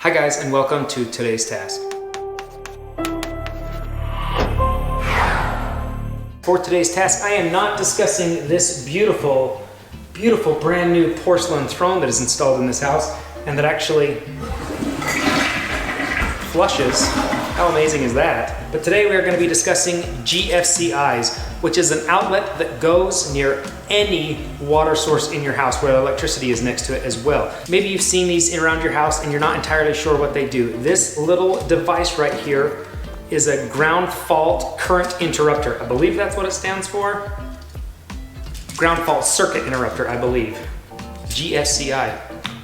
Hi guys, and welcome to today's task. For today's task, I am not discussing this beautiful, beautiful brand new porcelain throne that is installed in this house and that actually flushes. How amazing is that? But today we are going to be discussing GFCIs, which is an outlet that goes near any water source in your house where electricity is next to it as well. Maybe you've seen these around your house and you're not entirely sure what they do. This little device right here is a ground fault current interrupter. I believe that's what it stands for. Ground fault circuit interrupter, I believe. GFCI.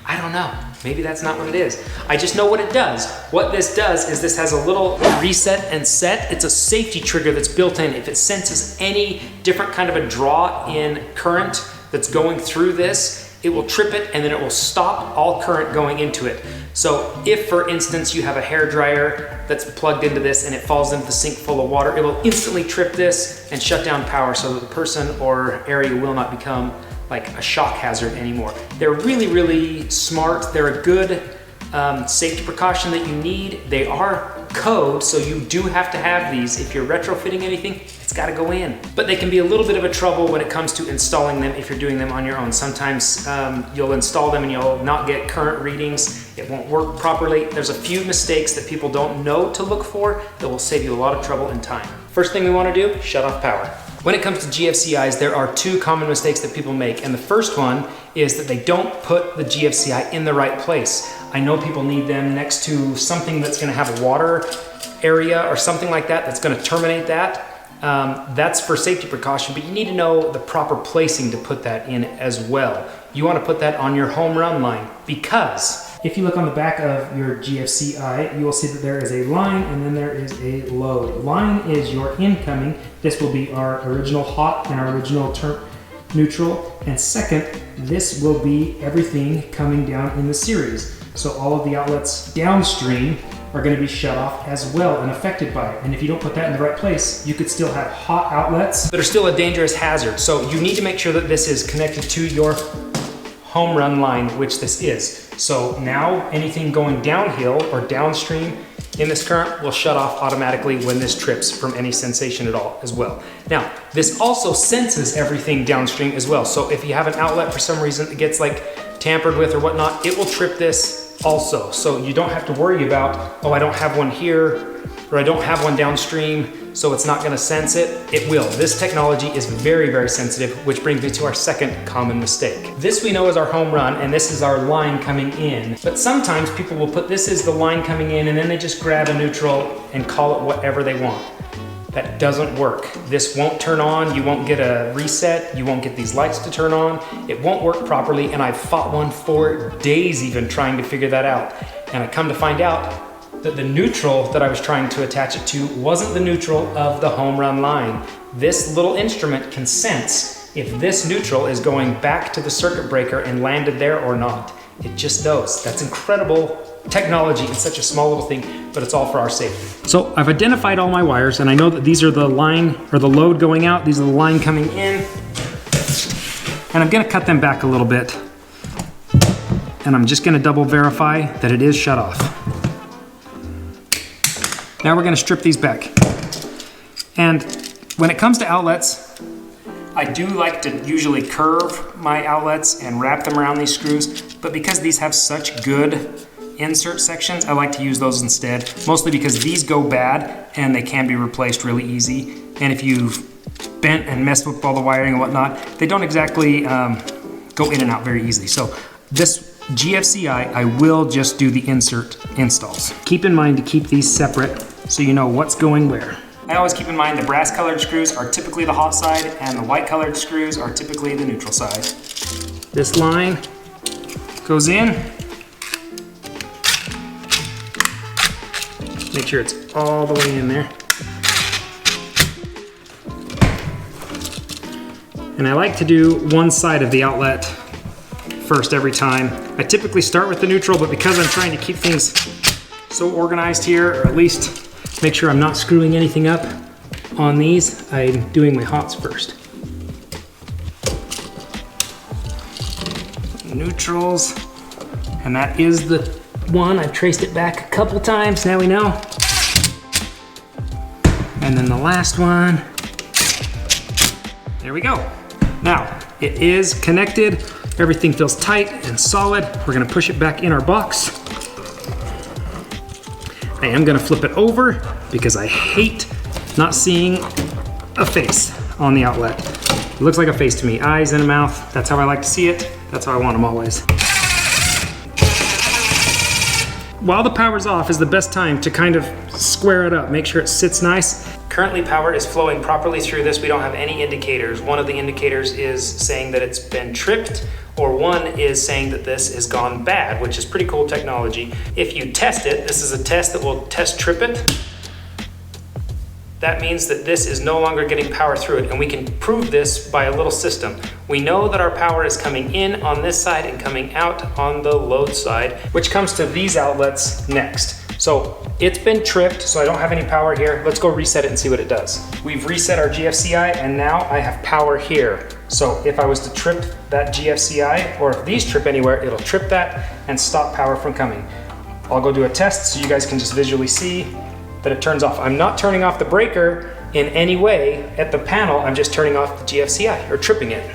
I don't know. Maybe that's not what it is. I just know what it does. What this does is this has a little reset and set. It's a safety trigger that's built in. If it senses any different kind of a draw in current that's going through this, it will trip it and then it will stop all current going into it. So if, for instance, you have a hair dryer that's plugged into this and it falls into the sink full of water, it will instantly trip this and shut down power so that the person or area will not become like a shock hazard anymore. They're really, really smart. They're a good safety precaution that you need. They are code, so you do have to have these. If you're retrofitting anything, it's gotta go in. But they can be a little bit of a trouble when it comes to installing them if you're doing them on your own. Sometimes you'll install them and you'll not get current readings. It won't work properly. There's a few mistakes that people don't know to look for that will save you a lot of trouble and time. First thing we wanna do, shut off power. When it comes to GFCIs, there are two common mistakes that people make. And the first one is that they don't put the GFCI in the right place. I know people need them next to something that's gonna have a water area or something like that that's gonna terminate that. That's for safety precaution, but you need to know the proper placing to put that in as well. You wanna put that on your home run line because if you look on the back of your GFCI, you will see that there is a line and then there is a load. Line is your incoming. This will be our original hot and our original neutral. And second, this will be everything coming down in the series. So all of the outlets downstream are going to be shut off as well and affected by it. And if you don't put that in the right place, you could still have hot outlets that are still a dangerous hazard. So you need to make sure that this is connected to your home run line, which this is. So now anything going downhill or downstream in this current will shut off automatically when this trips from any sensation at all as well. Now, this also senses everything downstream as well. So if you have an outlet for some reason that gets like tampered with or whatnot, it will trip this also. So you don't have to worry about, oh, I don't have one here or I don't have one downstream, so it's not gonna sense it. It will. This technology is very, very sensitive, which brings me to our second common mistake. This we know is our home run, and this is our line coming in. But sometimes people will put this as the line coming in, and then they just grab a neutral and call it whatever they want. That doesn't work. This won't turn on, you won't get a reset, you won't get these lights to turn on, it won't work properly, and I've fought one for days even trying to figure that out. And I come to find out that the neutral that I was trying to attach it to wasn't the neutral of the home run line. This little instrument can sense if this neutral is going back to the circuit breaker and landed there or not. It just knows. That's incredible technology in such a small little thing, but it's all for our safety. So I've identified all my wires and I know that these are the line or the load going out, these are the line coming in. And I'm gonna cut them back a little bit. And I'm just gonna double verify that it is shut off. Now we're gonna strip these back. And when it comes to outlets, I do like to usually curve my outlets and wrap them around these screws, but because these have such good insert sections, I like to use those instead, mostly because these go bad and they can be replaced really easy. And if you've bent and messed with all the wiring and whatnot, they don't exactly go in and out very easily. So this GFCI, I will just do the insert installs. Keep in mind to keep these separate so you know what's going where. I always keep in mind the brass colored screws are typically the hot side and the white colored screws are typically the neutral side. This line goes in. Make sure it's all the way in there. And I like to do one side of the outlet first every time. I typically start with the neutral, but because I'm trying to keep things so organized here, or at least make sure I'm not screwing anything up on these, I'm doing my hots first. Neutrals, and that is the one, I've traced it back a couple times, now we know. And then the last one. There we go. Now, it is connected. Everything feels tight and solid. We're gonna push it back in our box. I am gonna flip it over because I hate not seeing a face on the outlet. It looks like a face to me, eyes and a mouth. That's how I like to see it. That's how I want them always. While the power's off is the best time to kind of square it up, make sure it sits nice. Currently power is flowing properly through this. We don't have any indicators. One of the indicators is saying that it's been tripped, or one is saying that this has gone bad, which is pretty cool technology. If you test it, this is a test that will test trip it. That means that this is no longer getting power through it, and we can prove this by a little system. We know that our power is coming in on this side and coming out on the load side, which comes to these outlets next. So it's been tripped, so I don't have any power here. Let's go reset it and see what it does. We've reset our GFCI, and now I have power here. So if I was to trip that GFCI, or if these trip anywhere, it'll trip that and stop power from coming. I'll go do a test so you guys can just visually see that it turns off. I'm not turning off the breaker in any way at the panel, I'm just turning off the GFCI, or tripping it.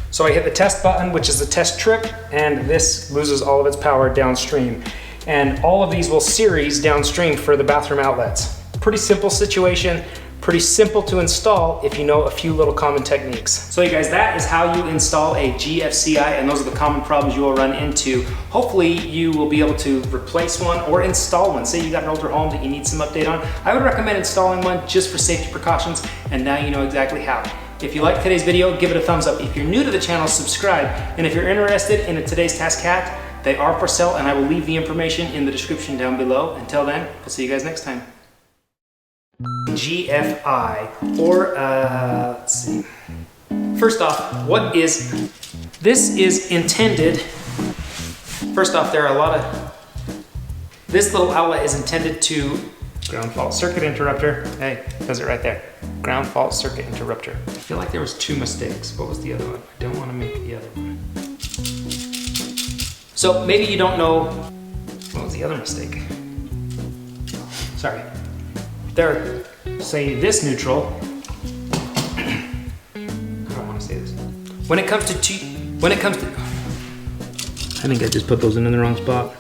So I hit the test button, which is the test trip, and this loses all of its power downstream. And all of these will series downstream for the bathroom outlets. Pretty simple situation, pretty simple to install if you know a few little common techniques. So you guys, that is how you install a GFCI, and those are the common problems you will run into. Hopefully you will be able to replace one or install one. Say you got an older home that you need some update on. I would recommend installing one just for safety precautions, and now you know exactly how. If you liked today's video, give it a thumbs up. If you're new to the channel, subscribe. And if you're interested in a Today's Task hat, they are for sale, and I will leave the information in the description down below. Until then, we'll see you guys next time. GFI, or let's see. First off, what is, this is intended, first off, there are a lot of, this little outlet is intended to, ground fault circuit interrupter. Hey, it does it right there. Ground fault circuit interrupter. I feel like there was two mistakes. What was the other one? I don't want to make the other one. So maybe you don't know, what was the other mistake? Sorry. There, say this neutral, I don't want to say this. When it comes to, I think I just put those in the wrong spot.